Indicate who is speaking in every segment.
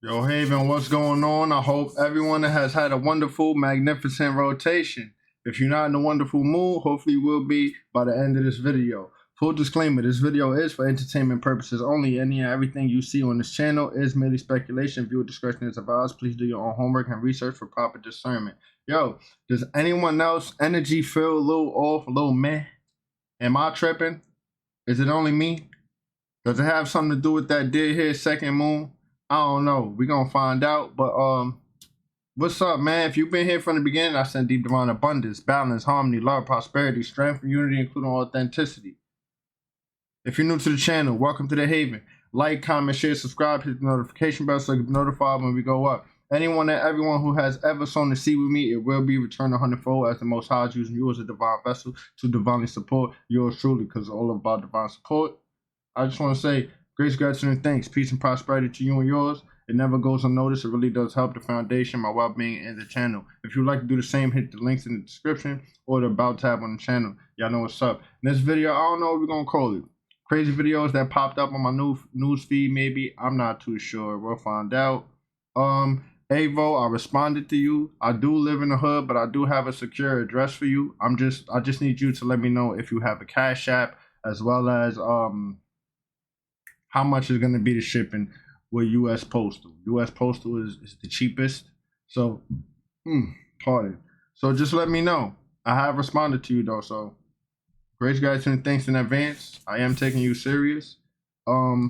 Speaker 1: Yo, Haven, what's going on? I hope everyone has had a wonderful, magnificent rotation. If you're not in a wonderful mood, hopefully you will be by the end of this video. Full disclaimer, this video is for entertainment purposes only. Any and everything you see on this channel is merely speculation. Viewer discretion is advised. Please do your own homework and research for proper discernment. Yo, does anyone else energy feel a little off, a little meh? Am I tripping? Is it only me? Does it have something to do with that dead here second moon? I don't know. We're going to find out. But what's up, man? If you've been here from the beginning, I send deep divine abundance, balance, harmony, love, prosperity, strength, unity, including authenticity. If you're new to the channel, welcome to the Haven. Like, comment, share, subscribe, hit the notification bell so you can be notified when we go up. Anyone and everyone who has ever sown the seed with me, it will be returned 100-fold as the Most High is using you as a divine vessel to divinely support yours truly, because it's all about divine support. I just want to say, grace, gratitude, and thanks. Peace and prosperity to you and yours. It never goes unnoticed. It really does help the foundation, my well-being, and the channel. If you'd like to do the same, hit the links in the description or the About tab on the channel. Y'all know what's up. In this video, I don't know what we're going to call it. Crazy videos that popped up on my news feed, maybe. I'm not too sure. We'll find out. Avo, I responded to you. I do live in the hood, but I do have a secure address for you. I just need you to let me know if you have a Cash App, as well as how much is going to be the shipping with U.S. Postal. U.S. Postal is the cheapest. So, pardon. So just let me know. I have responded to you, though. So, grace, gratitude, and thanks in advance. I am taking you serious. I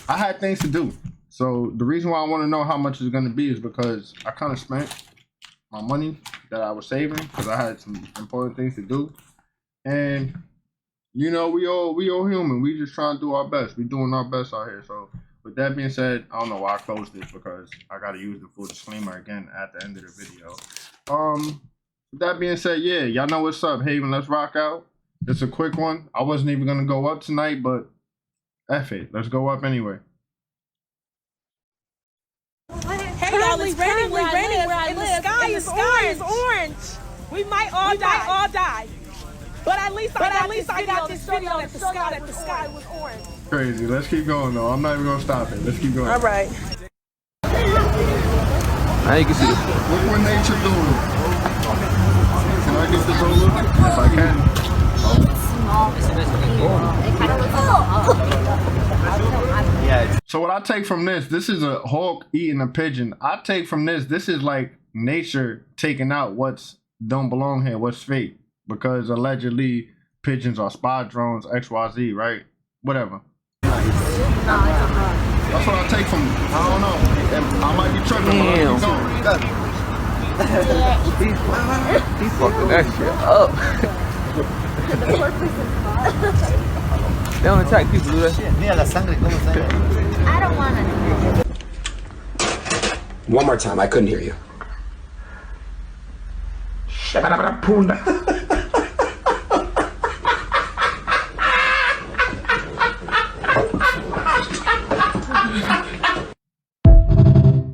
Speaker 1: had things to do. So, the reason why I want to know how much it's going to be is because I kind of spent my money that I was saving because I had some important things to do. And you know, we all human. We just trying to do our best. We doing our best out here. So with that being said, I don't know why I closed this because I gotta use the full disclaimer again at the end of the video. With that being said, yeah, y'all know what's up, Haven. Let's rock out. It's a quick one. I wasn't even gonna go up tonight, but F it. Let's go up anyway.
Speaker 2: Hey y'all, it's raining where I live. The sky is orange. We might all die. But at least I got this video that the sky was orange.
Speaker 1: Crazy. Let's keep going though. I'm not even gonna stop it. Let's keep going.
Speaker 2: All right.
Speaker 3: Now you can see this.
Speaker 1: Look what nature doing. Can I get this over? If I can. So what I take from this is a hawk eating a pigeon. I take from this is like nature taking out what's don't belong here, what's fake. Because allegedly pigeons are spy drones, XYZ, right? Whatever. That's what I take from it. I don't know. I might be tripping, but
Speaker 3: He's fucking that shit up. They don't attack people, do they?
Speaker 4: I don't wanna.
Speaker 5: One more time, I couldn't hear you.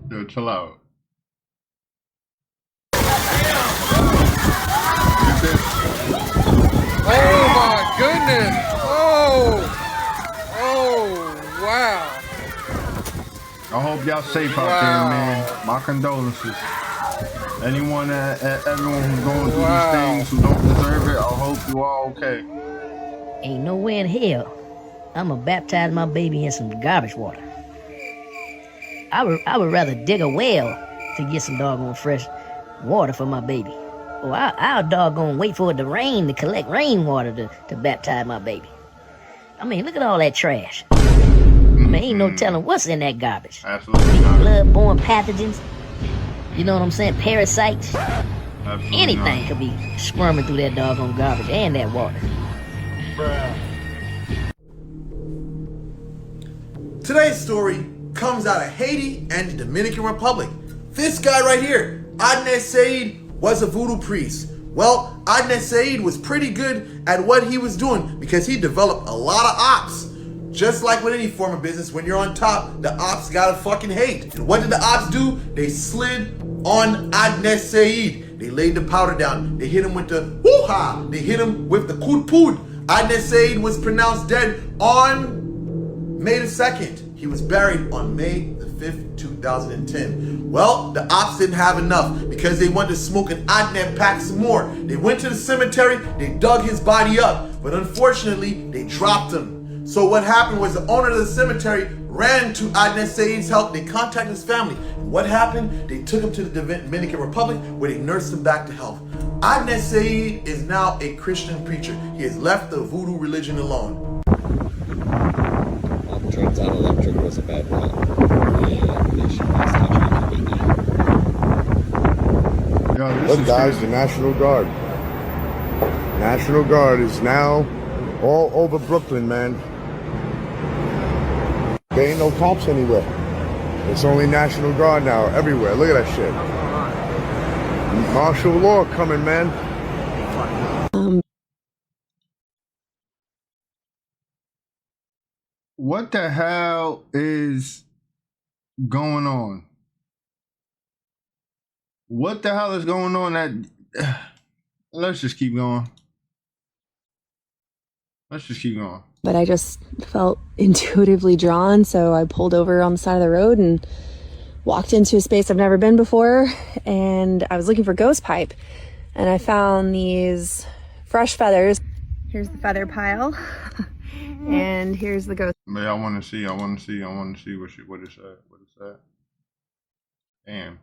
Speaker 1: Yo, chill out.
Speaker 3: Oh my goodness! Oh wow!
Speaker 1: I hope y'all safe out there, man. My condolences. Anyone, everyone who's going through these things who don't deserve it, I hope you all okay.
Speaker 6: Ain't nowhere in hell I'ma baptize my baby in some garbage water. I would rather dig a well to get some doggone fresh water for my baby. Or I'll doggone wait for it to rain to collect rainwater to baptize my baby. I mean, look at all that trash. I mean, ain't no telling what's in that garbage.
Speaker 1: Absolutely not.
Speaker 6: Blood-borne pathogens. You know what I'm saying? Parasites.
Speaker 1: Absolutely
Speaker 6: Anything
Speaker 1: not.
Speaker 6: could be squirming through that doggone garbage and that water.
Speaker 7: Today's story comes out of Haiti and the Dominican Republic. This guy right here, Adnes Said, was a voodoo priest. Well, Adnes Said was pretty good at what he was doing because he developed a lot of ops. Just like with any form of business, when you're on top, the ops gotta fucking hate. And what did the ops do? They slid on Adnes Said. They laid the powder down. They hit him with the woo-ha. They hit him with the kud-pud. Adnes Said was pronounced dead on May the 2nd. He was buried on May the 5th, 2010. Well, the ops didn't have enough because they wanted to smoke an Adnan pack some more. They went to the cemetery, they dug his body up, but unfortunately, they dropped him. So what happened was the owner of the cemetery ran to Adnan Saeed's help. They contacted his family. And what happened? They took him to the Dominican Republic where they nursed him back to health. Adnan Saeed is now a Christian preacher. He has left the voodoo religion alone.
Speaker 8: Turns out electric was a bad route. And they should not stop doing that.
Speaker 9: Look, guys, the National Guard. National Guard is now all over Brooklyn, man. There ain't no cops anywhere. It's only National Guard now, everywhere. Look at that shit. Martial law coming, man.
Speaker 1: What the hell is going on? What the hell is going on? Let's just keep going. Let's just keep going.
Speaker 10: But I just felt intuitively drawn, so I pulled over on the side of the road and walked into a space I've never been before, and I was looking for ghost pipe, and I found these fresh feathers. Here's the feather pile, and here's the ghost.
Speaker 1: Man, I want to see what is that? What is that? Damn.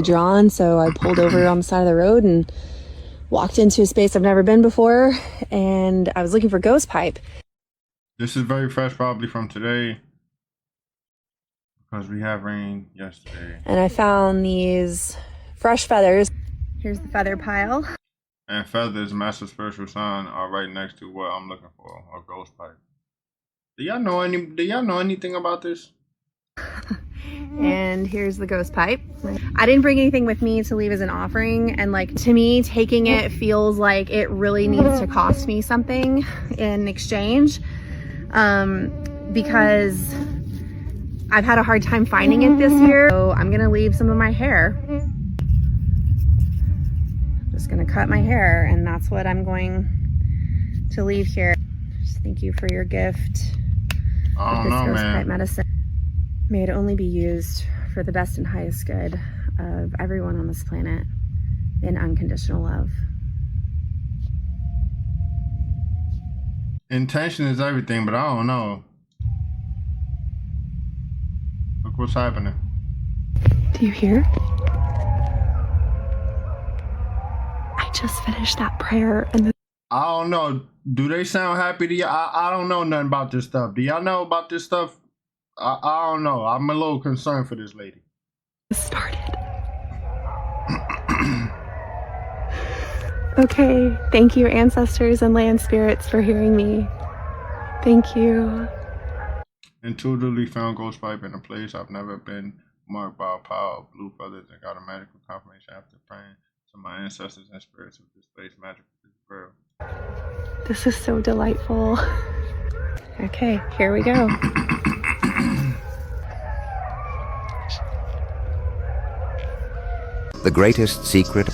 Speaker 10: Drawn, so I pulled over on the side of the road and walked into a space I've never been before, and I was looking for ghost pipe.
Speaker 1: This is very fresh, probably from today, because we have rain yesterday.
Speaker 10: And I found these fresh feathers. Here's the feather pile.
Speaker 1: And feathers, master spiritual sign, are right next to what I'm looking for, a ghost pipe. Do y'all know anything about this?
Speaker 10: And here's the ghost pipe. I didn't bring anything with me to leave as an offering, and like, to me, taking it feels like it really needs to cost me something in exchange, because I've had a hard time finding it this year. So I'm gonna leave some of my hair. Just gonna cut my hair, and that's what I'm going to leave here. Just thank you for your gift.
Speaker 1: I don't know,
Speaker 10: ghost
Speaker 1: man.
Speaker 10: pipe medicine. May it only be used for the best and highest good of everyone on this planet in unconditional love.
Speaker 1: Intention is everything, but I don't know. Look what's happening.
Speaker 10: Do you hear? I just finished that prayer, and
Speaker 1: I don't know. Do they sound happy to you? I don't know nothing about this stuff. Do y'all know about this stuff? I don't know. I'm a little concerned for this lady.
Speaker 10: Started. Okay, thank you, ancestors and land spirits, for hearing me. Thank you.
Speaker 1: Intuitively found ghost pipe in a place I've never been, marked by a pile of blue feathers, and got a magical confirmation after praying to my ancestors and spirits of this place. Magical is real.
Speaker 10: This is so delightful. Okay, here we go.
Speaker 11: The greatest secret.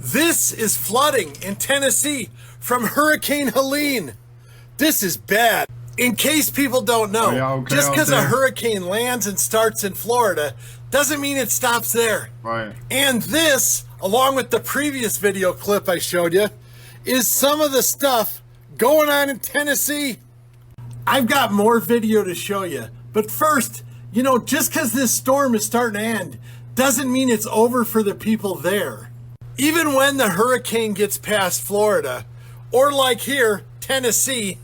Speaker 12: This is flooding in Tennessee from Hurricane Helene. This is bad. In case people don't know, just because a hurricane lands and starts in Florida doesn't mean it stops there.
Speaker 1: Right.
Speaker 12: And this, along with the previous video clip I showed you, is some of the stuff going on in Tennessee. I've got more video to show you, but first, you know, just because this storm is starting to end doesn't mean it's over for the people there. Even when the hurricane gets past Florida, or like here, Tennessee,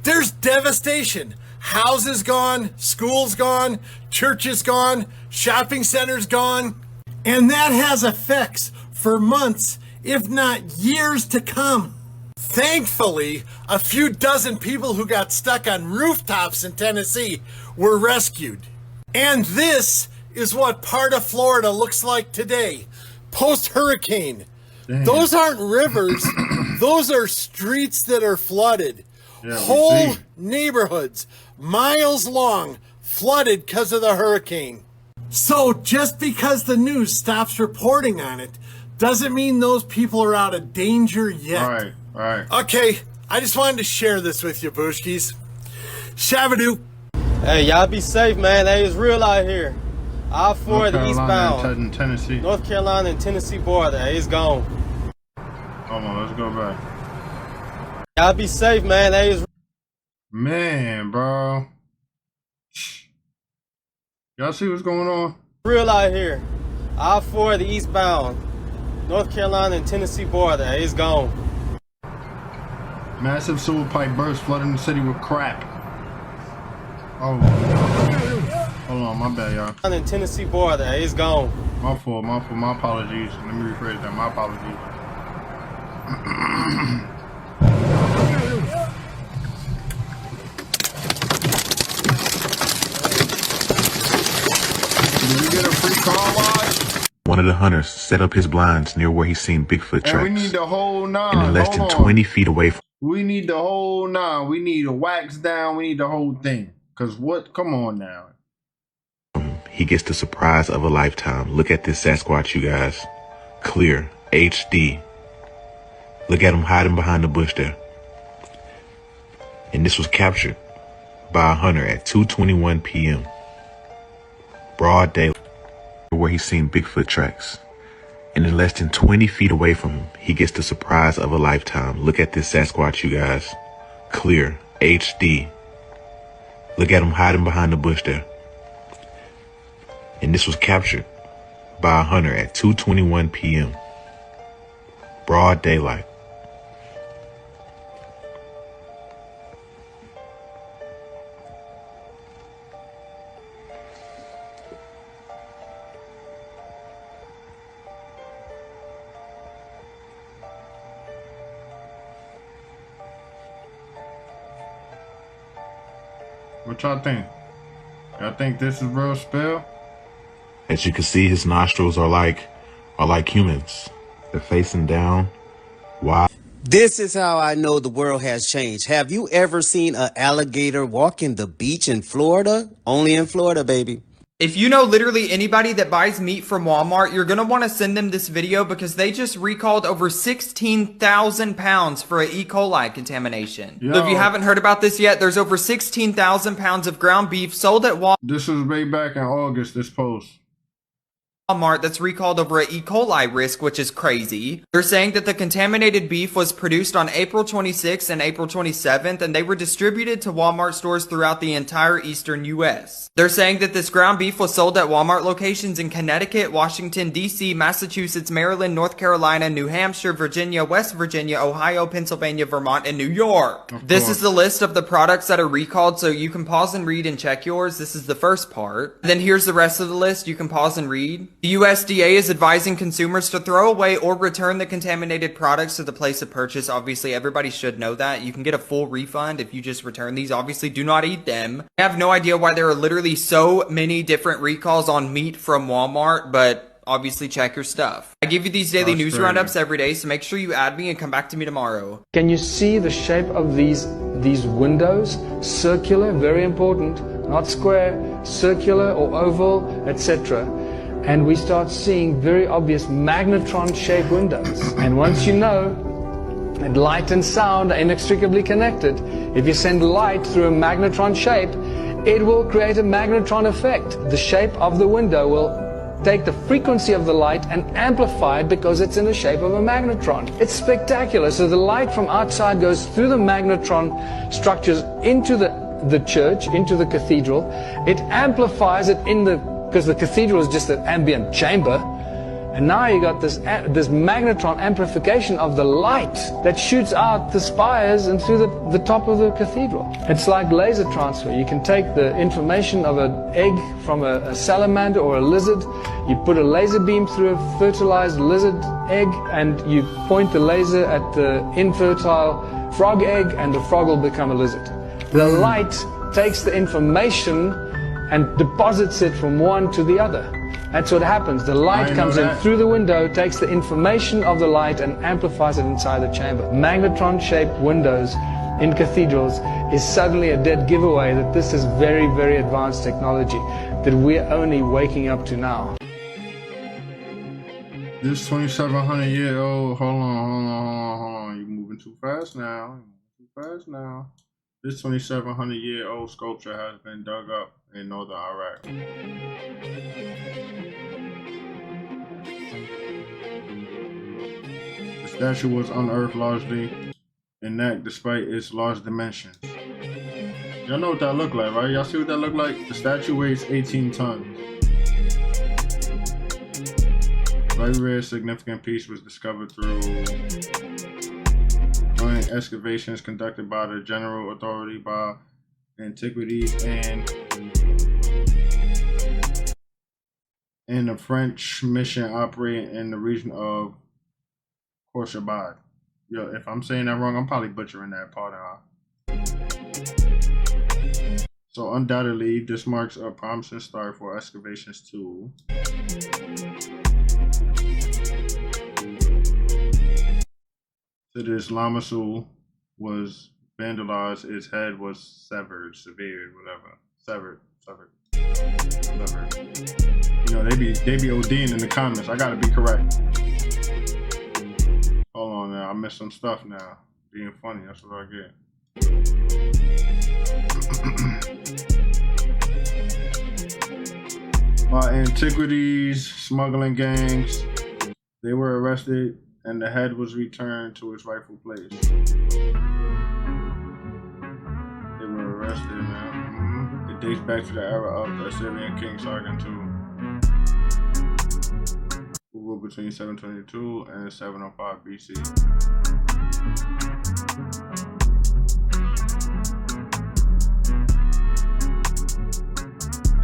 Speaker 12: there's devastation. Houses gone, schools gone, churches gone, shopping centers gone. And that has effects for months, if not years to come. Thankfully, a few dozen people who got stuck on rooftops in Tennessee were rescued. And this is what part of Florida looks like today, post-hurricane. Those aren't rivers, those are streets that are flooded. Whole neighborhoods, miles long, flooded because of the hurricane. So just because the news stops reporting on it, doesn't mean those people are out of danger yet.
Speaker 1: Right.
Speaker 12: Okay, I just wanted to share this with you, Booshkis. Shabadoo.
Speaker 11: Hey, y'all be safe, man. Hey, it's real out here. I-4, the eastbound.
Speaker 1: Tennessee.
Speaker 11: North Carolina and Tennessee border. Hey, it's gone.
Speaker 1: Hold on, let's go back.
Speaker 11: Y'all be safe, man. Hey, it's
Speaker 1: man, bro. Y'all see what's going on?
Speaker 11: Real out here. I-4, the eastbound. North Carolina and Tennessee border. Hey, it's gone.
Speaker 1: Massive sewer pipe burst, flooding the city with crap. Oh, hold on, my bad, y'all.
Speaker 11: In Tennessee border, hey, it's gone.
Speaker 1: My fault, my apologies. Let me rephrase that, my apologies. Did we get a free car wash?
Speaker 13: One of the hunters set up his blinds near where he seen Bigfoot tracks.
Speaker 1: And we need the whole 9.
Speaker 13: And less than 20 feet away from.
Speaker 1: We need the whole 9. We need a wax down. We need the whole thing. Cause what? Come on now.
Speaker 13: He gets the surprise of a lifetime. Look at this Sasquatch, you guys. Clear, HD. Look at him hiding behind the bush there. And this was captured by a hunter at 2:21 p.m. Broad daylight, where he's seen Bigfoot tracks. And in less than 20 feet away from him, he gets the surprise of a lifetime. Look at this Sasquatch, you guys. Clear, HD. Look at him hiding behind the bush there. And this was captured by a hunter at 2:21 p.m. Broad daylight.
Speaker 1: What y'all think? Y'all think this is real spell?
Speaker 13: As you can see, his nostrils are like humans. They're facing down. Wide.
Speaker 14: This is how I know the world has changed. Have you ever seen an alligator walking the beach in Florida? Only in Florida, baby.
Speaker 15: If you know literally anybody that buys meat from Walmart, you're going to want to send them this video because they just recalled over 16,000 pounds for an E. coli contamination. So if you haven't heard about this yet, there's over 16,000 pounds of ground beef sold at Walmart.
Speaker 1: This was way back in August, this post.
Speaker 15: Walmart that's recalled over an E. coli risk, which is crazy. They're saying that the contaminated beef was produced on April 26th and April 27th, and they were distributed to Walmart stores throughout the entire eastern U.S. They're saying that this ground beef was sold at Walmart locations in Connecticut, Washington, D.C., Massachusetts, Maryland, North Carolina, New Hampshire, Virginia, West Virginia, Ohio, Pennsylvania, Vermont, and New York. This is the list of the products that are recalled, so you can pause and read and check yours. This is the first part. Then here's the rest of the list. You can pause and read. The USDA is advising consumers to throw away or return the contaminated products to the place of purchase. Obviously, everybody should know that. You can get a full refund if you just return these. Obviously, do not eat them. I have no idea why there are literally so many different recalls on meat from Walmart, but obviously check your stuff. I give you these daily news roundups every day, so make sure you add me and come back to me tomorrow.
Speaker 16: Can you see the shape of these windows? Circular, very important, not square, circular or oval, etc. And we start seeing very obvious magnetron-shaped windows. And once you know that light and sound are inextricably connected, if you send light through a magnetron shape, it will create a magnetron effect. The shape of the window will take the frequency of the light and amplify it because it's in the shape of a magnetron. It's spectacular. So the light from outside goes through the magnetron structures into the church, into the cathedral. It amplifies it because the cathedral is just an ambient chamber, and now you got this magnetron amplification of the light that shoots out the spires and through the top of the cathedral. It's like laser transfer. You can take the information of an egg from a salamander or a lizard, you put a laser beam through a fertilized lizard egg, and you point the laser at the infertile frog egg, and the frog will become a lizard. The light takes the information and deposits it from one to the other. That's what happens. The light comes in through the window, takes the information of the light and amplifies it inside the chamber. Magnetron-shaped windows in cathedrals is suddenly a dead giveaway that this is very, very advanced technology that we're only waking up to now.
Speaker 1: This 2,700-year-old, hold on. You're moving too fast now. This 2,700-year-old sculpture has been dug up in northern Iraq. The statue was unearthed largely intact despite its large dimensions. Y'all know what that look like, right? Y'all see what that look like? The statue weighs 18 tons. Very rare significant piece was discovered through joint excavations conducted by the General Authority by Antiquities and the French mission operating in the region of Khorshabad. Yo, if I'm saying that wrong, I'm probably butchering that part out. So undoubtedly, this marks a promising start for excavations too. So this Lamasul was vandalized, its head was severed, severed. You know, they be ODing in the comments. I gotta be correct. Hold on now, I missed some stuff now. Being funny, that's what I get. Antiquities smuggling gangs, they were arrested and the head was returned to its rightful place. They were arrested, man. It dates back to the era of the Assyrian king Sargon II, who ruled between 722 and 705 BC.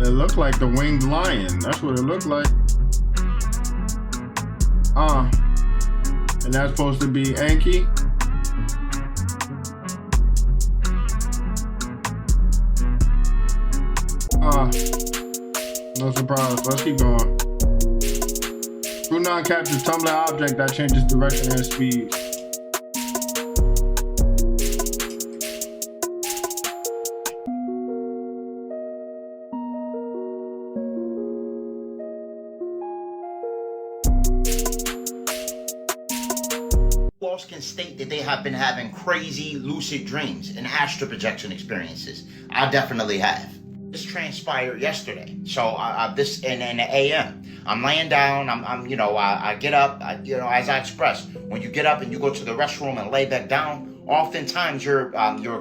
Speaker 1: It looked like the winged lion. That's what it looked like. And that's supposed to be Enki. No surprise. Let's keep going. True non captures tumbling object that changes direction and speed.
Speaker 17: Can state that they have been having crazy lucid dreams and astral projection experiences. I definitely have. This transpired yesterday. So this in the AM. I'm laying down. I get up. As I expressed, when you get up and you go to the restroom and lay back down, oftentimes you're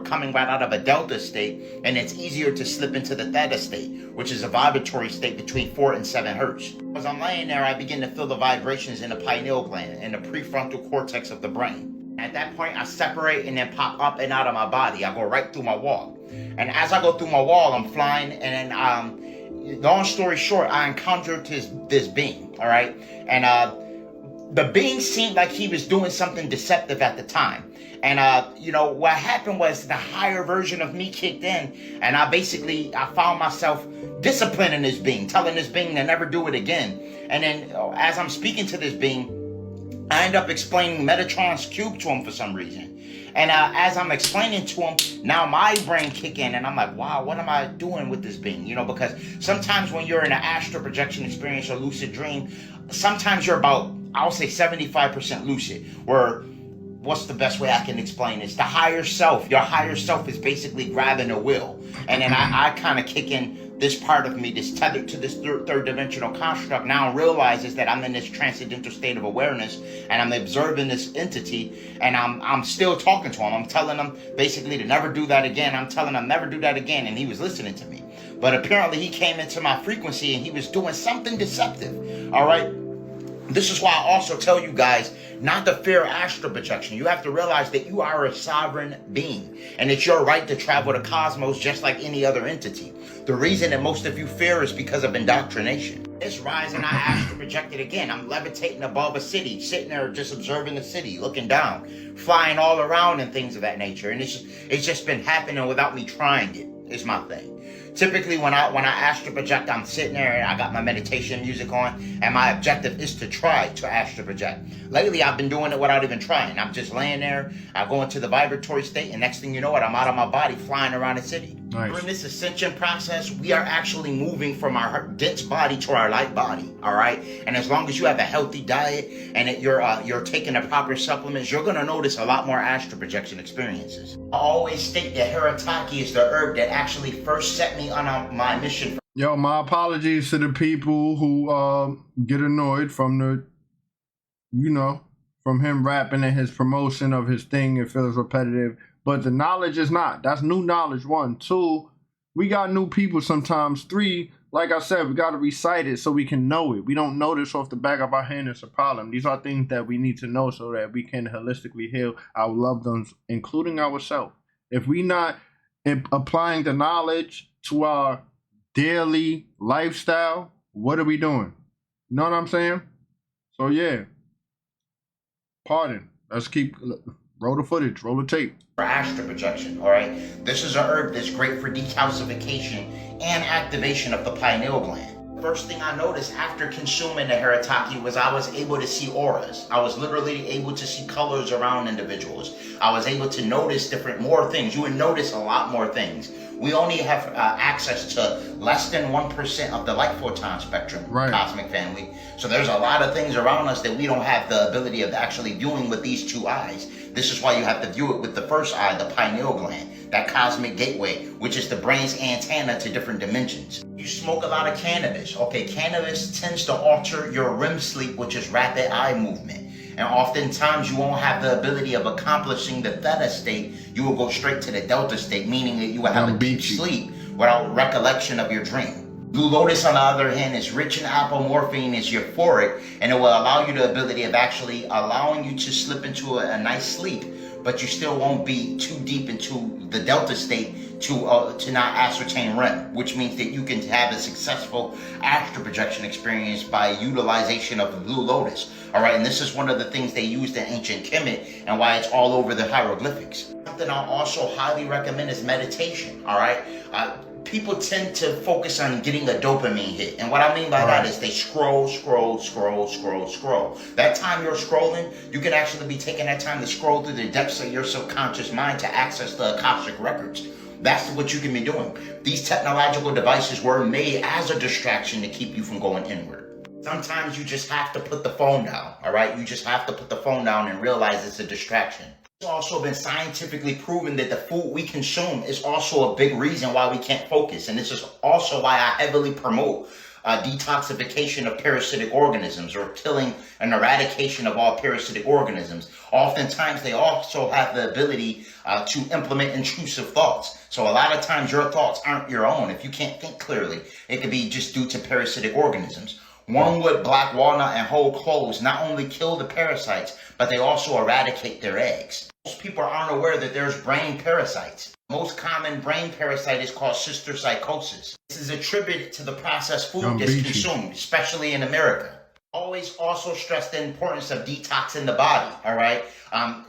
Speaker 17: coming right out of a delta state, and it's easier to slip into the theta state, which is a vibratory state between 4 and 7 hertz. As I'm laying there, I begin to feel the vibrations in the pineal gland and the prefrontal cortex of the brain. At that point, I separate and then pop up and out of my body. I go right through my wall. And as I go through my wall, I'm flying, and then, long story short, I encountered this being, all right? And the being seemed like he was doing something deceptive at the time. And, what happened was the higher version of me kicked in, and I found myself disciplining this being, telling this being to never do it again. And then as I'm speaking to this being, I end up explaining Metatron's cube to him for some reason. And as I'm explaining to him, now my brain kick in, and I'm like, wow, what am I doing with this being? Because sometimes when you're in an astral projection experience or lucid dream, sometimes you're about, I'll say 75% lucid, where, what's the best way I can explain this? The higher self, your higher self is basically grabbing a wheel. And then I kind of kick in this part of me, this tethered to this third dimensional construct, now realizes that I'm in this transcendental state of awareness, and I'm observing this entity, and I'm still talking to him. I'm telling him basically to never do that again. I'm telling him never do that again, and he was listening to me. But apparently he came into my frequency and he was doing something deceptive. All right. This is why I also tell you guys not to fear astral projection. You have to realize that you are a sovereign being, and it's your right to travel the cosmos just like any other entity. The reason that most of you fear is because of indoctrination. This rising, I astral projected again. I'm levitating above a city, sitting there just observing the city, looking down, flying all around and things of that nature. And it's just been happening without me trying it, is my thing. Typically, when I astral project, I'm sitting there and I got my meditation music on, and my objective is to try to astral project. Lately, I've been doing it without even trying. I'm just laying there, I go into the vibratory state, and next thing you know it, I'm out of my body flying around the city.
Speaker 1: Nice.
Speaker 17: During this ascension process, we are actually moving from our dense body to our light body, all right? And as long as you have a healthy diet and that you're taking the proper supplements, you're gonna notice a lot more astral projection experiences. I always state that Harataki is the herb that actually first set me on my mission.
Speaker 1: Yo, my apologies to the people who get annoyed from the, you know, from him rapping and his promotion of his thing. It feels repetitive. But the knowledge is not. That's new knowledge, 1. 2, we got new people sometimes. 3, like I said, we got to recite it so we can know it. We don't know this off the back of our hand. It's a problem. These are things that we need to know so that we can holistically heal our loved ones, including ourselves. If we not applying the knowledge to our daily lifestyle, what are we doing? You know what I'm saying? So, yeah. Pardon. Let's keep... Roll the footage, roll the tape.
Speaker 17: For astral projection, all right? This is a herb that's great for decalcification and activation of the pineal gland. First thing I noticed after consuming the Harataki was I was able to see auras. I was literally able to see colors around individuals. I was able to notice more things. You would notice a lot more things. We only have access to less than 1% of the light photon spectrum, cosmic family. So there's a lot of things around us that we don't have the ability of actually viewing with these 2 eyes. This is why you have to view it with the first eye, the pineal gland, that cosmic gateway, which is the brain's antenna to different dimensions. You smoke a lot of cannabis. Okay, cannabis tends to alter your REM sleep, which is rapid eye movement. And oftentimes you won't have the ability of accomplishing the theta state. You will go straight to the delta state, meaning that you will have a deep sleep without recollection of your dream. Blue Lotus, on the other hand, is rich in apomorphine, is euphoric, and it will allow you the ability of actually allowing you to slip into a nice sleep, but you still won't be too deep into the delta state to not ascertain REM, which means that you can have a successful astral projection experience by utilization of the Blue Lotus. All right, and this is one of the things they used in ancient Kemet and why it's all over the hieroglyphics. Something I'll also highly recommend is meditation. All right. People tend to focus on getting a dopamine hit. And what I mean by that is they scroll. That time you're scrolling, you can actually be taking that time to scroll through the depths of your subconscious mind to access the Akashic records. That's what you can be doing. These technological devices were made as a distraction to keep you from going inward. Sometimes you just have to put the phone down, all right? You just have to put the phone down and realize it's a distraction. It's also been scientifically proven that the food we consume is also a big reason why we can't focus. And this is also why I heavily promote detoxification of parasitic organisms, or killing and eradication of all parasitic organisms. Oftentimes, they also have the ability to implement intrusive thoughts. So a lot of times your thoughts aren't your own. If you can't think clearly, it could be just due to parasitic organisms. Wormwood, black walnut, and whole cloves not only kill the parasites, but they also eradicate their eggs. Most people aren't aware that there's brain parasites. Most common brain parasite is called cysticercosis. This is attributed to the processed food that's consumed, especially in America. Always also stress the importance of detoxing the body, all right?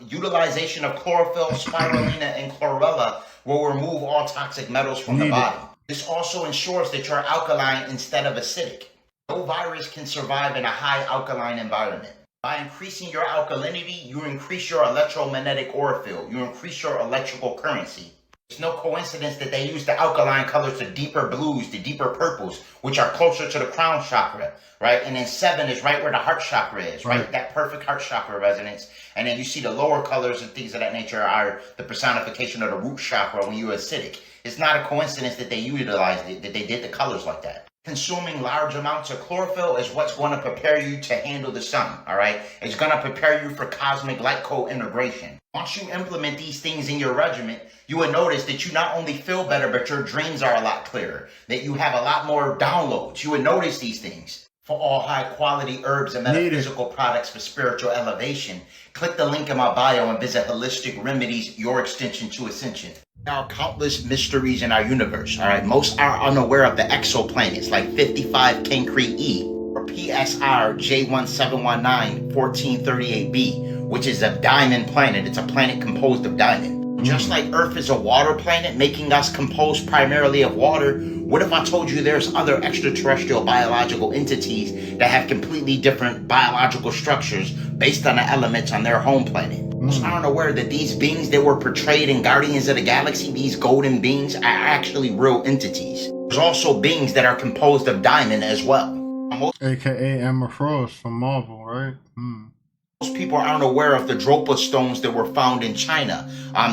Speaker 17: Utilization of chlorophyll, spirulina, and chlorella will remove all toxic metals from the body. This also ensures that you're alkaline instead of acidic. No virus can survive in a high alkaline environment. By increasing your alkalinity, you increase your electromagnetic aura field. You increase your electrical currency. It's no coincidence that they use the alkaline colors, the deeper blues, the deeper purples, which are closer to the crown chakra, right? And then 7 is right where the heart chakra is, right? That perfect heart chakra resonance. And then you see the lower colors and things of that nature are the personification of the root chakra when you're acidic. It's not a coincidence that they utilized it, that they did the colors like that. Consuming large amounts of chlorophyll is what's going to prepare you to handle the sun, all right? It's going to prepare you for cosmic light co-integration. Once you implement these things in your regimen, you will notice that you not only feel better, but your dreams are a lot clearer, that you have a lot more downloads. You will notice these things. For all high-quality herbs and metaphysical products for spiritual elevation, click the link in my bio and visit Holistic Remedies, your extension to ascension. There are countless mysteries in our universe, all right? Most are unaware of the exoplanets like 55 Cancri E or PSR J1719 1438b, which is a diamond planet. It's a planet composed of diamond. Just like Earth is a water planet, making us composed primarily of water, what if I told you there's other extraterrestrial biological entities that have completely different biological structures based on the elements on their home planet? Most aren't aware that these beings that were portrayed in Guardians of the Galaxy, these golden beings, are actually real entities. There's also beings that are composed of diamond as well.
Speaker 1: AKA Emma Frost from Marvel, right?
Speaker 17: Most people aren't aware of the Dropa stones that were found in China.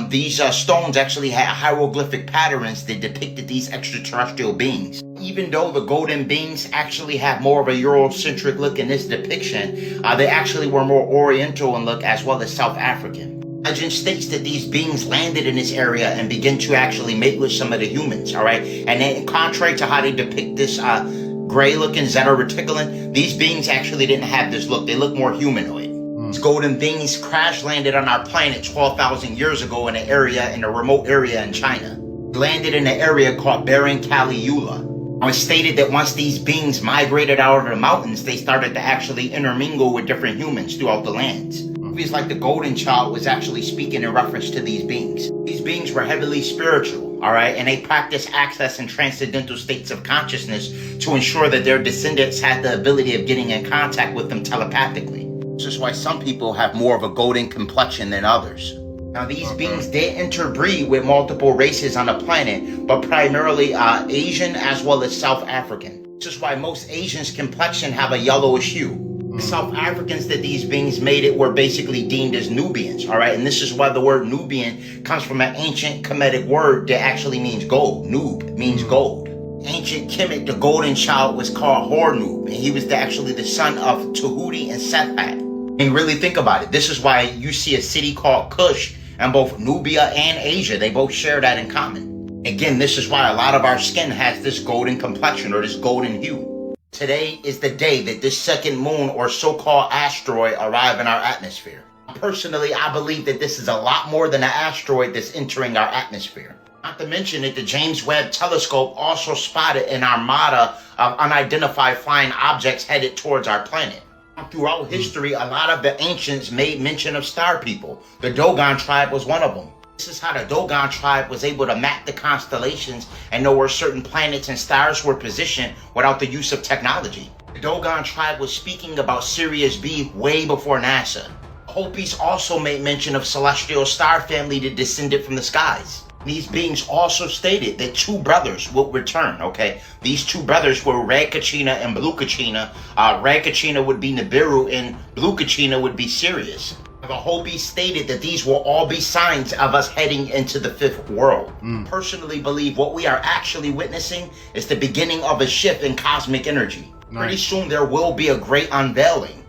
Speaker 17: These stones actually had hieroglyphic patterns that depicted these extraterrestrial beings. Even though the golden beings actually have more of a Eurocentric look in this depiction, they actually were more Oriental in look as well as South African. Legend states that these beings landed in this area and began to actually mate with some of the humans, all right? And then contrary to how they depict this gray-looking Zeta Reticulum, these beings actually didn't have this look. They look more humanoid. These golden beings crash landed on our planet 12,000 years ago in a remote area in China. Landed in an area called Bering Kaliula. It was stated that once these beings migrated out of the mountains, they started to actually intermingle with different humans throughout the lands. Movies like The Golden Child was actually speaking in reference to these beings. These beings were heavily spiritual, all right, and they practiced access and transcendental states of consciousness to ensure that their descendants had the ability of getting in contact with them telepathically. This is why some people have more of a golden complexion than others. Now, these beings did interbreed with multiple races on the planet, but primarily Asian as well as South African. This is why most Asians' complexion have a yellowish hue. The South Africans that these beings made it were basically deemed as Nubians, all right? And this is why the word Nubian comes from an ancient Kemetic word that actually means gold. Nub means gold. Ancient Kemet, the golden child, was called Hornub, and he was actually the son of Tahuti and Sethat. And really think about it. This is why you see a city called Kush, and both Nubia and Asia, they both share that in common. Again, this is why a lot of our skin has this golden complexion or this golden hue. Today is the day that this second moon or so-called asteroid arrive in our atmosphere. Personally, I believe that this is a lot more than an asteroid that's entering our atmosphere. Not to mention that the James Webb Telescope also spotted an armada of unidentified flying objects headed towards our planet. Throughout history, a lot of the ancients made mention of star people. The Dogon tribe was one of them. This is how the Dogon tribe was able to map the constellations and know where certain planets and stars were positioned without the use of technology. The Dogon tribe was speaking about Sirius B way before NASA. Hopis also made mention of celestial star family that descended from the skies. These beings also stated that two brothers would return, okay? These two brothers were Red Kachina and Blue Kachina. Red Kachina would be Nibiru and Blue Kachina would be Sirius. The Hopi stated that these will all be signs of us heading into the fifth world. Personally believe what we are actually witnessing is the beginning of a shift in cosmic energy. Pretty soon there will be a great unveiling.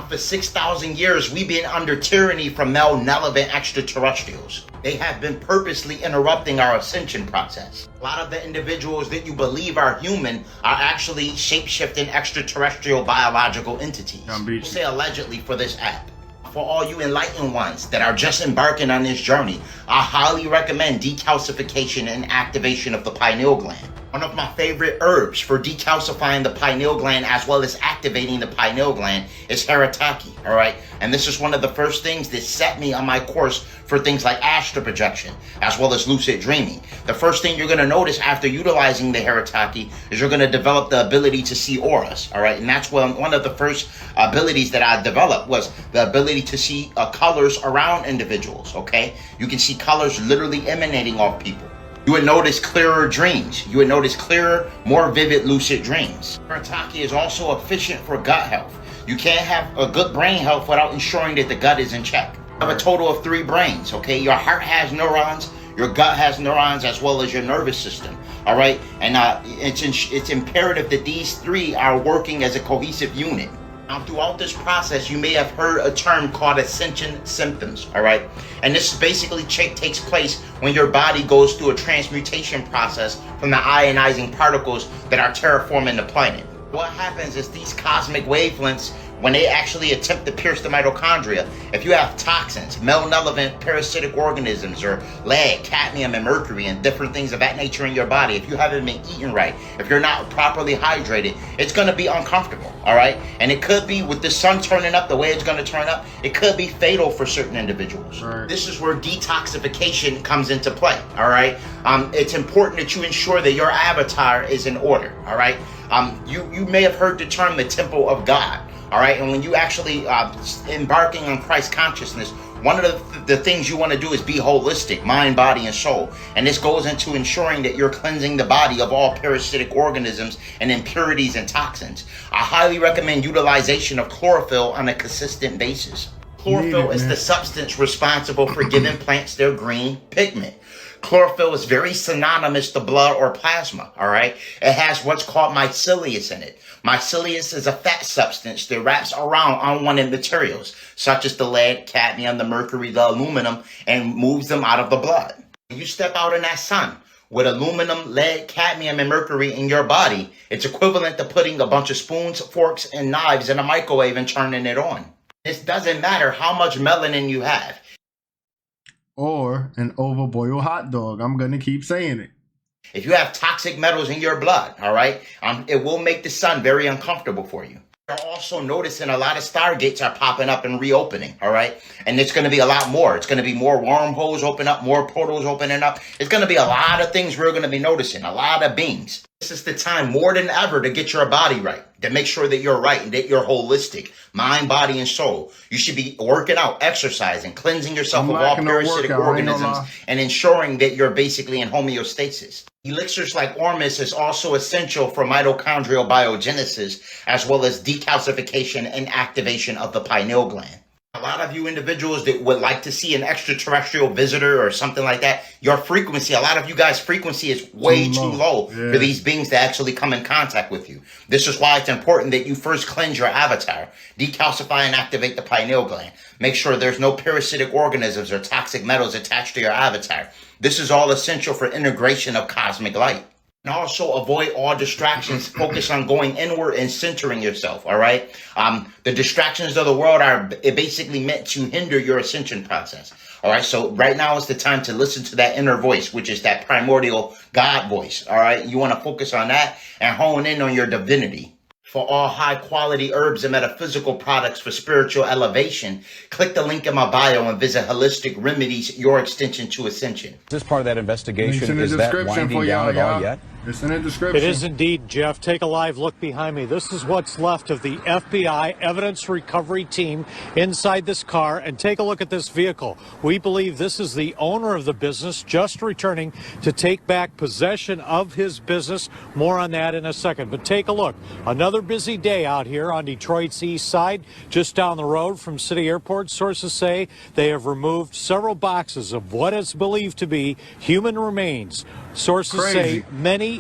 Speaker 17: For 6,000 years, we've been under tyranny from malevolent extraterrestrials. They have been purposely interrupting our ascension process. A lot of the individuals that you believe are human are actually shape-shifting extraterrestrial biological entities. We'll say allegedly for this app. For all you enlightened ones that are just embarking on this journey, I highly recommend decalcification and activation of the pineal gland. One of my favorite herbs for decalcifying the pineal gland as well as activating the pineal gland is Haritaki, all right? And this is one of the first things that set me on my course for things like astral projection, as well as lucid dreaming. The first thing you're gonna notice after utilizing the Haritaki is you're gonna develop the ability to see auras, all right? And that's one of the first abilities that I developed was the ability to see colors around individuals, okay? You can see colors literally emanating off people. You would notice clearer dreams. You would notice clearer, more vivid lucid dreams. Haritaki is also efficient for gut health. You can't have a good brain health without ensuring that the gut is in check. You have a total of 3 brains, okay? Your heart has neurons, your gut has neurons, as well as your nervous system, all right? And it's imperative that these 3 are working as a cohesive unit. Now, throughout this process, you may have heard a term called ascension symptoms, all right? And this basically takes place when your body goes through a transmutation process from the ionizing particles that are terraforming the planet. What happens is these cosmic wavelengths, when they actually attempt to pierce the mitochondria, if you have toxins, malevolent parasitic organisms, or lead, cadmium, and mercury, and different things of that nature in your body, if you haven't been eating right, if you're not properly hydrated, it's going to be uncomfortable, all right? And it could be, with the sun turning up the way it's going to turn up, it could be fatal for certain individuals. Right. This is where detoxification comes into play, all right? It's important that you ensure that your avatar is in order, all right? You may have heard the term the temple of God. All right, and when you actually embarking on Christ consciousness, one of the things you want to do is be holistic, mind, body, and soul. And this goes into ensuring that you're cleansing the body of all parasitic organisms and impurities and toxins. I highly recommend utilization of chlorophyll on a consistent basis. Chlorophyll is the substance responsible for giving plants their green pigment. Chlorophyll is very synonymous to blood or plasma, all right? It has what's called mycelium in it. Mycelium is a fat substance that wraps around unwanted materials, such as the lead, cadmium, the mercury, the aluminum, and moves them out of the blood. When you step out in that sun with aluminum, lead, cadmium, and mercury in your body, it's equivalent to putting a bunch of spoons, forks, and knives in a microwave and turning it on. This doesn't matter how much melanin you have.
Speaker 1: Or an overboiled hot dog. I'm going to keep saying it.
Speaker 17: If you have toxic metals in your blood, all right, it will make the sun very uncomfortable for you. You're also noticing a lot of stargates are popping up and reopening, all right? And it's going to be a lot more. It's going to be more wormholes open up, more portals opening up. It's going to be a lot of things we're going to be noticing, a lot of beings. This is the time more than ever to get your body right, to make sure that you're right and that you're holistic, mind, body, and soul. You should be working out, exercising, cleansing yourself of all parasitic organisms, and ensuring that you're basically in homeostasis. Elixirs like Ormus is also essential for mitochondrial biogenesis, as well as decalcification and activation of the pineal gland. A lot of you individuals that would like to see an extraterrestrial visitor or something like that, your frequency, a lot of you guys' frequency is way too low for these beings to actually come in contact with you. This is why it's important that you first cleanse your avatar, decalcify and activate the pineal gland. Make sure there's no parasitic organisms or toxic metals attached to your avatar. This is all essential for integration of cosmic light. And also avoid all distractions. Focus on going inward and centering yourself, all right? The distractions of the world are basically meant to hinder your ascension process, all right? So right now is the time to listen to that inner voice, which is that primordial God voice, all right? You want to focus on that and hone in on your divinity. For all high-quality herbs and metaphysical products for spiritual elevation, click the link in my bio and visit Holistic Remedies, your extension to ascension.
Speaker 18: Is this part of that investigation? Is that winding down at all yet?
Speaker 1: It's in the description.
Speaker 19: It is indeed, Jeff. Take a live look behind me. This is what's left of the FBI evidence recovery team inside this car. And take a look at this vehicle. We believe this is the owner of the business just returning to take back possession of his business. More on that in a second. But take a look. Another busy day out here on Detroit's east side, just down the road from City Airport. Sources say they have removed several boxes of what is believed to be human remains. Sources say many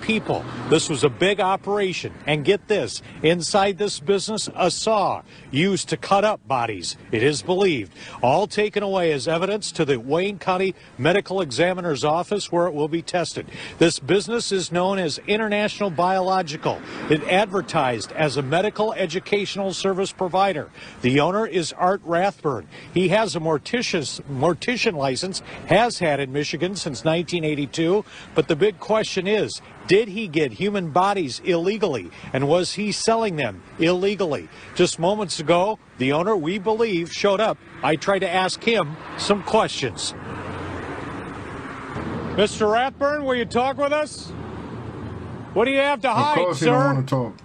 Speaker 19: people. This was a big operation. And get this, inside this business, a saw used to cut up bodies, it is believed. All taken away as evidence to the Wayne County Medical Examiner's Office, where it will be tested. This business is known as International Biological. It advertised as a medical educational service provider. The owner is Art Rathburn. He has a mortician license, has had in Michigan since 1982. But the big question is, did he get human bodies illegally? And was he selling them illegally? Just moments ago, the owner, we believe, showed up. I tried to ask him some questions. Mr. Rathburn, will you talk with us? What do you have to hide, sir?
Speaker 1: Of course he don't want to talk.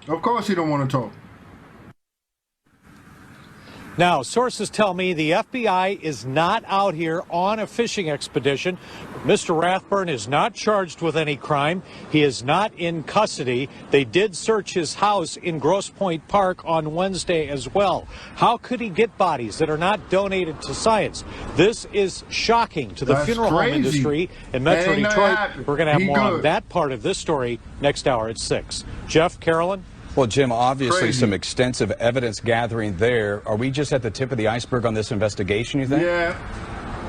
Speaker 1: Of course he don't want to talk.
Speaker 19: Now, sources tell me the FBI is not out here on a fishing expedition. Mr. Rathburn is not charged with any crime. He is not in custody. They did search his house in Grosse Pointe Park on Wednesday as well. How could he get bodies that are not donated to science? This is shocking to the funeral home industry in Metro Detroit. We're going to have more on that part of this story next hour at 6. Jeff, Carolyn?
Speaker 18: Well, Jim, obviously some extensive evidence gathering there. Are we just at the tip of the iceberg on this investigation, you think?
Speaker 1: Yeah.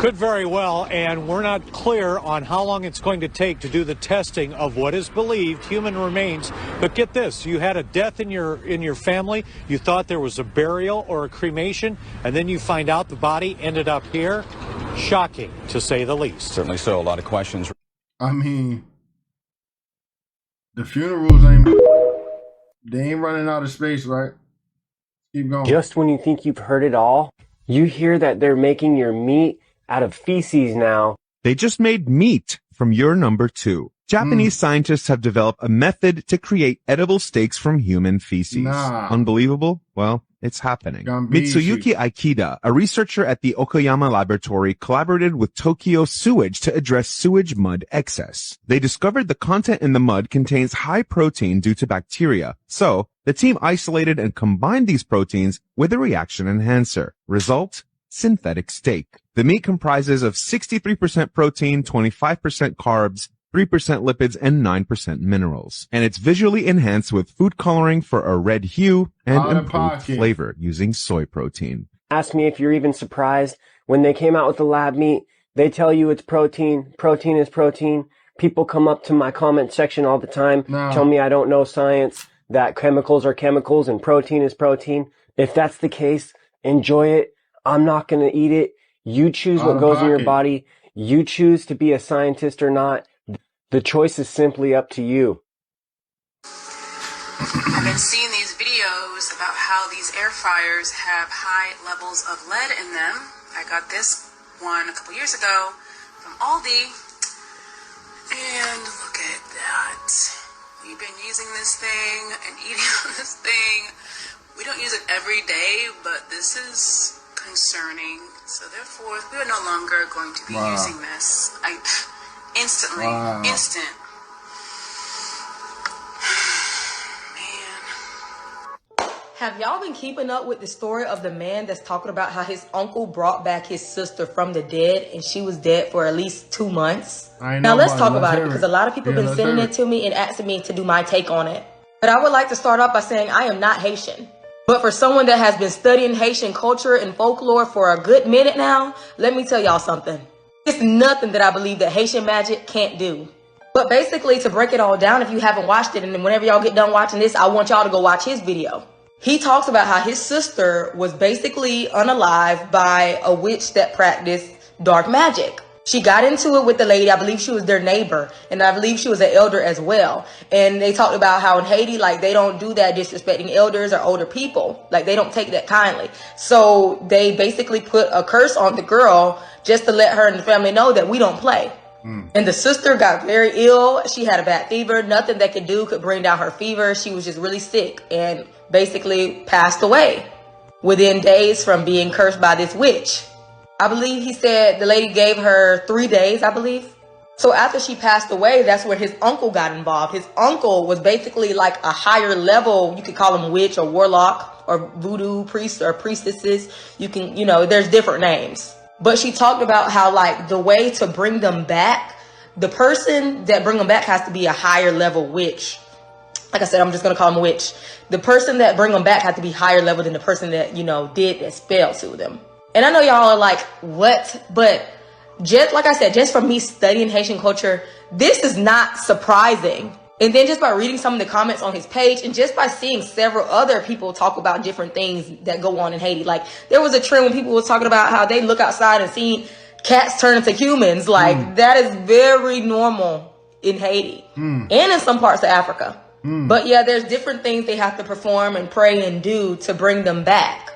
Speaker 19: Could very well, and we're not clear on how long it's going to take to do the testing of what is believed human remains. But get this, you had a death in your family, you thought there was a burial or a cremation, and then you find out the body ended up here. Shocking, to say the least.
Speaker 18: Certainly so. A lot of questions.
Speaker 1: I mean, the funerals ain't running out of space, right? Keep going.
Speaker 20: Just when you think you've heard it all, you hear that they're making your meat out of feces now.
Speaker 21: They just made meat from your number 2. Japanese scientists have developed a method to create edible steaks from human feces. Unbelievable? Well, it's happening. Mitsuyuki Aikida, a researcher at the Okayama laboratory, collaborated with Tokyo Sewage to address sewage mud excess. They discovered the content in the mud contains high protein due to bacteria. So, the team isolated and combined these proteins with a reaction enhancer. Result? Synthetic steak. The meat comprises of 63% protein, 25% carbs, 3% lipids, and 9% minerals. And it's visually enhanced with food coloring for a red hue and improved flavor using soy protein.
Speaker 20: Ask me if you're even surprised. When they came out with the lab meat, they tell you it's protein. Protein is protein. People come up to my comment section all the time, tell me I don't know science, that chemicals are chemicals and protein is protein. If that's the case, enjoy it. I'm not going to eat it. You choose what goes in your body. You choose to be a scientist or not. The choice is simply up to you.
Speaker 22: I've been seeing these videos about how these air fryers have high levels of lead in them. I got this one a couple years ago from Aldi. And look at that. We've been using this thing and eating on this thing. We don't use it every day, but this is concerning. So therefore, we are no longer going to be using this. Instantly. Instant.
Speaker 2: Have y'all been keeping up with the story of the man that's talking about how his uncle brought back his sister from the dead and she was dead for at least 2 months? Now let's talk about it because a lot of people have been sending it to me and asking me to do my take on it. But I would like to start off by saying I am not Haitian. But for someone that has been studying Haitian culture and folklore for a good minute now, let me tell y'all something. It's nothing that I believe that Haitian magic can't do. But basically, to break it all down, if you haven't watched it, and then whenever y'all get done watching this, I want y'all to go watch his video. He talks about how his sister was basically unalived by a witch that practiced dark magic. She got into it with the lady. I believe she was their neighbor, and I believe she was an elder as well. And they talked about how in Haiti, like, they don't do that, disrespecting elders or older people. Like, they don't take that kindly. So they basically put a curse on the girl just to let her and the family know that we don't play. And the sister got very ill. She had a bad fever. Nothing they could do could bring down her fever. She was just really sick and basically passed away within days from being cursed by this witch. I believe he said the lady gave her 3 days, I believe. So after she passed away, that's where his uncle got involved. His uncle was basically like a higher level, you could call him witch or warlock or voodoo priest or priestesses. You can, there's different names. But she talked about how, like, the way to bring them back, the person that bring them back has to be a higher level witch. Like I said, I'm just going to call them a witch. The person that bring them back has to be higher level than the person that, did that spell to them. And I know y'all are like, what? But just like I said, just from me studying Haitian culture, this is not surprising. And then just by reading some of the comments on his page and just by seeing several other people talk about different things that go on in Haiti. Like, there was a trend when people were talking about how they look outside and see cats turn into humans. Like, that is very normal in Haiti and in some parts of Africa. But yeah, there's different things they have to perform and pray and do to bring them back.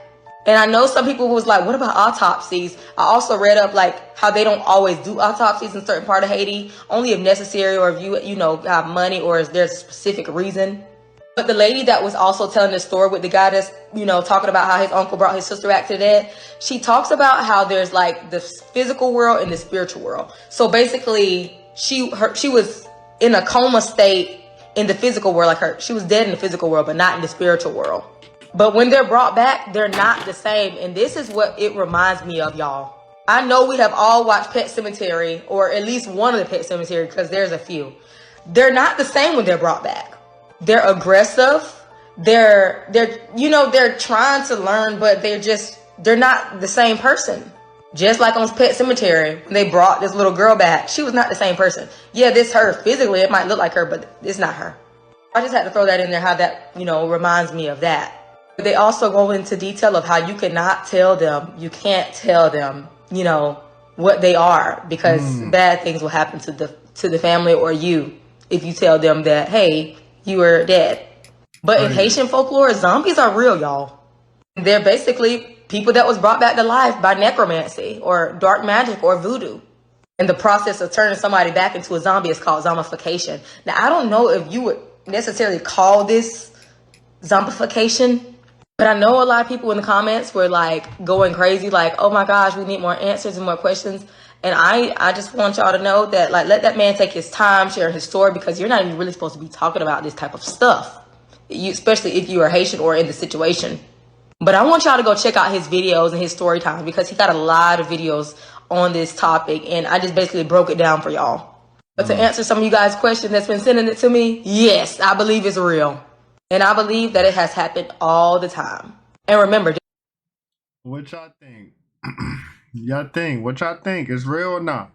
Speaker 2: And I know some people was like, what about autopsies? I also read up like how they don't always do autopsies in certain part of Haiti, only if necessary or if you have money or if there's a specific reason. But the lady that was also telling the story with the guy that's, talking about how his uncle brought his sister back to death, she talks about how there's like the physical world and the spiritual world. So basically she was in a coma state in the physical world, she was dead in the physical world, but not in the spiritual world. But when they're brought back, they're not the same. And this is what it reminds me of, y'all. I know we have all watched Pet Sematary, or at least one of the Pet Sematary, because there's a few. They're not the same when they're brought back. They're aggressive. They're trying to learn, but they're not the same person.
Speaker 4: Just like on Pet Cemetery, when they brought this little girl back, she was not the same person. Yeah, this her. Physically, it might look like her, but it's not her. I just had to throw that in there, how that, reminds me of that. But they also go into detail of how you cannot tell them, you can't tell them, what they are, because bad things will happen to the family or you if you tell them that, hey, you are dead. But in Haitian folklore, zombies are real, y'all. They're basically people that was brought back to life by necromancy or dark magic or voodoo. And the process of turning somebody back into a zombie is called zombification. Now, I don't know if you would necessarily call this zombification, but I know a lot of people in the comments were like going crazy, like, oh my gosh, we need more answers and more questions. And I just want y'all to know that, like, let that man take his time sharing his story, because you're not even really supposed to be talking about this type of stuff, especially if you are Haitian or in the situation. But I want y'all to go check out his videos and his story time, because he got a lot of videos on this topic, and I just basically broke it down for y'all. But to answer some of you guys' questions that's been sending it to me, yes, I believe it's real. And I believe that it has happened all the time. And remember,
Speaker 1: what y'all think? What y'all think? Is real or not?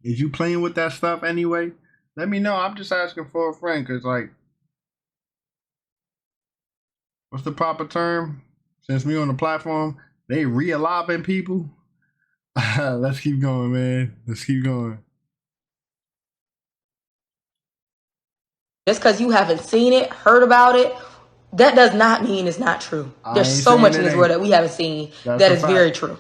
Speaker 1: Is you playing with that stuff anyway? Let me know. I'm just asking for a friend, because, like, what's the proper term? Since we on the platform, they re-aliving people. Let's keep going, man. Let's keep going.
Speaker 4: just because you haven't seen it, heard about it, that does not mean it's not true. There's so much in this world that we haven't seen that is very true.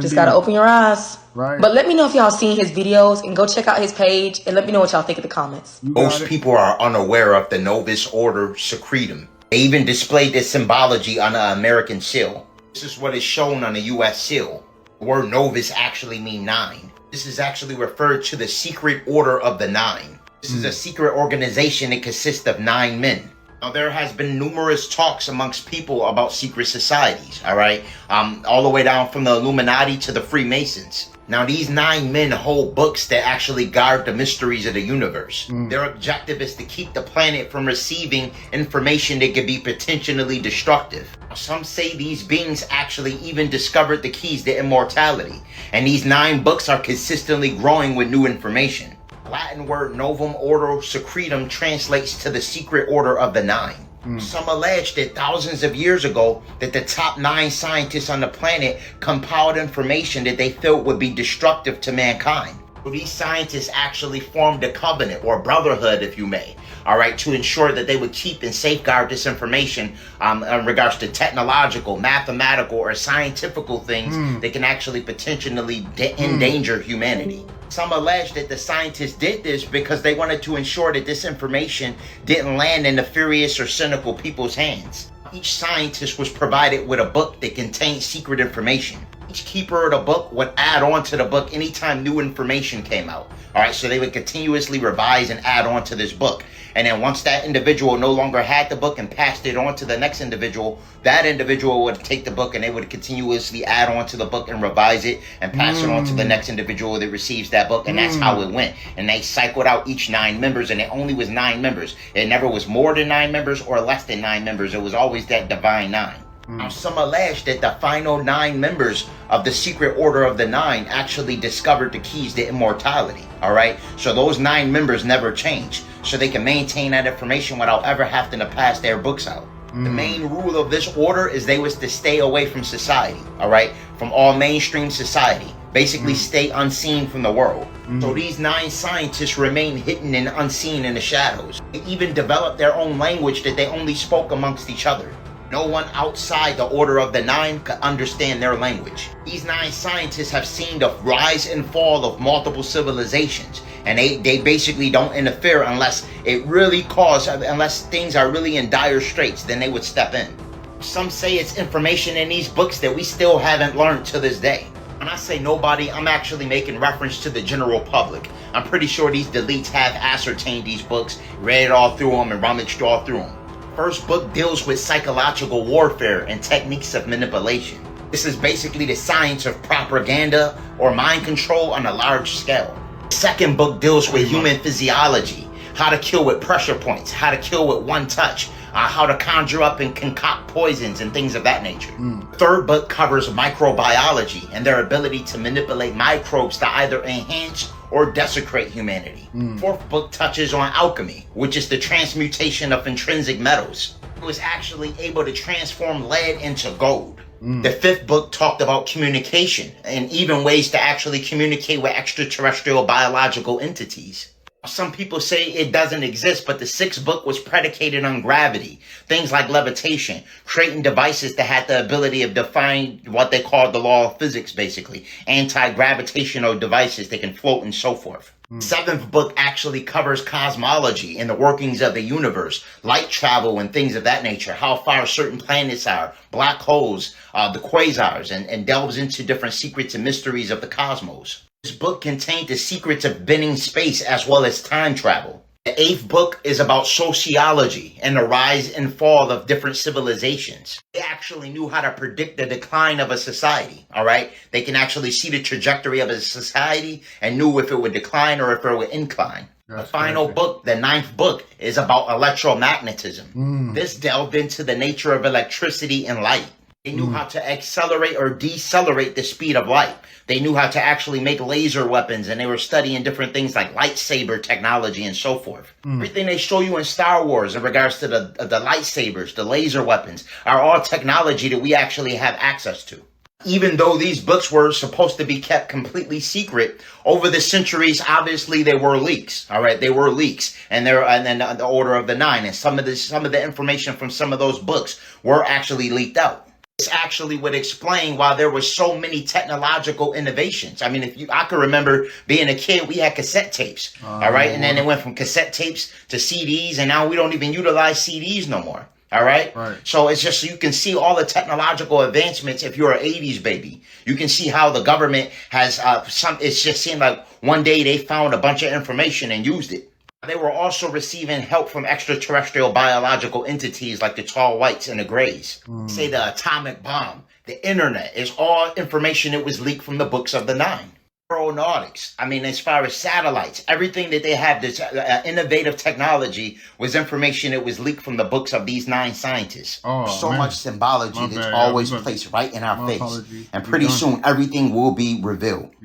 Speaker 4: Just gotta open your eyes.
Speaker 1: Right.
Speaker 4: But let me know if y'all seen his videos, and go check out his page, and let me know what y'all think in the comments.
Speaker 17: Most people are unaware of the Novus Order Secretum. They even displayed this symbology on an American seal. This is what is shown on a U.S. seal. The word Novus actually means 9. This is actually referred to the Secret Order of the 9. This is a secret organization that consists of 9 men. Now, there has been numerous talks amongst people about secret societies, all right? All the way down from the Illuminati to the Freemasons. Now, these 9 men hold books that actually guard the mysteries of the universe. Their objective is to keep the planet from receiving information that could be potentially destructive. Some say these beings actually even discovered the keys to immortality, and these 9 books are consistently growing with new information. Latin word Novum Ordo Secretum translates to the secret order of the 9. Some allege that thousands of years ago that the top 9 scientists on the planet compiled information that they felt would be destructive to mankind. So these scientists actually formed a covenant, or brotherhood if you may, all right, to ensure that they would keep and safeguard this information in regards to technological, mathematical, or scientific things that can actually potentially endanger humanity. Some allege that the scientists did this because they wanted to ensure that this information didn't land in nefarious or cynical people's hands. Each scientist was provided with a book that contained secret information. Each keeper of the book would add on to the book anytime new information came out. All right, so they would continuously revise and add on to this book. And then once that individual no longer had the book and passed it on to the next individual, that individual would take the book and they would continuously add on to the book and revise it and pass it on to the next individual that receives that book. And that's how it went. And they cycled out each 9 members, and it only was 9 members. It never was more than 9 members or less than 9 members. It was always that divine 9. Now, some allege that the final 9 members of the secret order of the 9 actually discovered the keys to immortality. All right, so those 9 members never changed, so they can maintain that information without ever having to pass their books out. The main rule of this order is they was to stay away from society. All right, from all mainstream society. Basically, stay unseen from the world. So these 9 scientists remain hidden and unseen in the shadows. They even developed their own language that they only spoke amongst each other. No one outside the Order of the 9 could understand their language. These 9 scientists have seen the rise and fall of multiple civilizations, and they basically don't interfere unless unless things are really in dire straits, then they would step in. Some say it's information in these books that we still haven't learned to this day. When I say nobody, I'm actually making reference to the general public. I'm pretty sure these deletes have ascertained these books, read it all through them, and rummaged all through them. First book deals with psychological warfare and techniques of manipulation. This is basically the science of propaganda or mind control on a large scale. The second book deals with human physiology, how to kill with pressure points, how to kill with one touch, how to conjure up and concoct poisons and things of that nature. Third book covers microbiology and their ability to manipulate microbes to either enhance or desecrate humanity. Fourth book touches on alchemy, which is the transmutation of intrinsic metals. It was actually able to transform lead into gold. The fifth book talked about communication and even ways to actually communicate with extraterrestrial biological entities. Some people say it doesn't exist, but the sixth book was predicated on gravity, things like levitation, creating devices that had the ability of defying what they called the law of physics, basically, anti-gravitational devices that can float and so forth. Seventh book actually covers cosmology and the workings of the universe, light travel and things of that nature, how far certain planets are, black holes, the quasars, and delves into different secrets and mysteries of the cosmos. This book contained the secrets of bending space as well as time travel. The eighth book is about sociology and the rise and fall of different civilizations. They actually knew how to predict the decline of a society, all right? They can actually see the trajectory of a society and knew if it would decline or if it would incline. The final book, the ninth book, is about electromagnetism. This delved into the nature of electricity and light. They knew how to accelerate or decelerate the speed of light. They knew how to actually make laser weapons, and they were studying different things like lightsaber technology and so forth. Everything they show you in Star Wars in regards to the lightsabers, the laser weapons, are all technology that we actually have access to. Even though these books were supposed to be kept completely secret, over the centuries, obviously they were leaks. All right, they were leaks, and then the Order of the Nine, and some of the information from some of those books were actually leaked out. This actually would explain why there were so many technological innovations. I mean, I can remember being a kid, we had cassette tapes, all right? And then it went from cassette tapes to CDs, and now we don't even utilize CDs no more, all right? So it's just, you can see all the technological advancements if you're an 80s baby. You can see how the government has, it's just seemed like one day they found a bunch of information and used it. They were also receiving help from extraterrestrial biological entities like the tall whites and the grays. Say the atomic bomb, the internet is all information that was leaked from the books of the Nine. Aeronautics, I mean, as far as satellites, everything that they have, this innovative technology was information that was leaked from the books of these 9 scientists. So much symbology that's always placed right in our face. And pretty soon, everything will be revealed.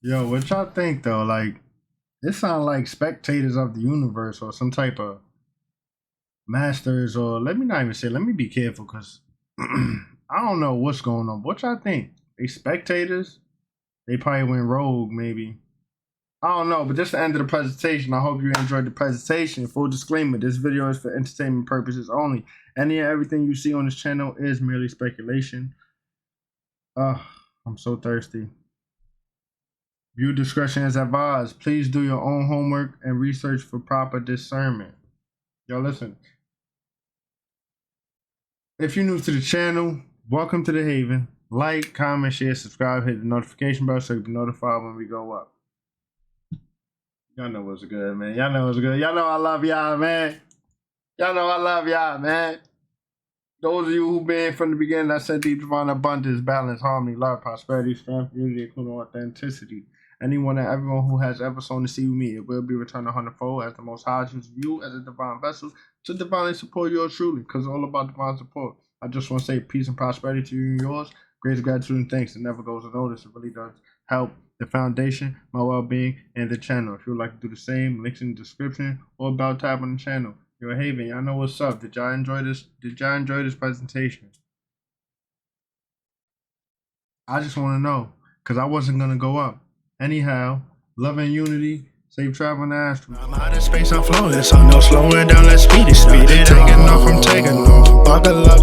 Speaker 1: Yo, what y'all think, though? Like, it sounds like spectators of the universe or some type of masters, or let me be careful, because I don't know what's going on. What y'all think? They spectators? They probably went rogue, maybe. I don't know, but just the end of the presentation. I hope you enjoyed the presentation. Full disclaimer, this video is for entertainment purposes only. Any and everything you see on this channel is merely speculation. I'm so thirsty. Viewer discretion is advised. Please do your own homework and research for proper discernment. Yo, listen. If you're new to the channel, welcome to the Haven. Like, comment, share, subscribe, hit the notification bell so you can be notified when we go up. Y'all know what's good, man. Y'all know what's good. Y'all know I love y'all, man. Y'all know I love y'all, man. Those of you who've been from the beginning, I said deep divine abundance, balance, harmony, love, prosperity, strength, unity, including authenticity. Anyone and everyone who has ever sown the seed with me, it will be returned 100-fold, as the Most High uses you as a divine vessel to divinely support yours truly, because it's all about divine support. I just want to say peace and prosperity to you and yours. Great gratitude and thanks. It never goes unnoticed. It really does help the foundation, my well-being, and the channel. If you would like to do the same, links in the description or about tab on the channel. Yo, Haven, y'all know what's up. Did y'all enjoy this? Did y'all enjoy this presentation? I just want to know, because I wasn't going to go up. Anyhow, love and unity. Safe travel in the astral. I'm out of space, I'm flawless. I know slowing down, let's speed it. Taking off, I'm taking off. Buckle up.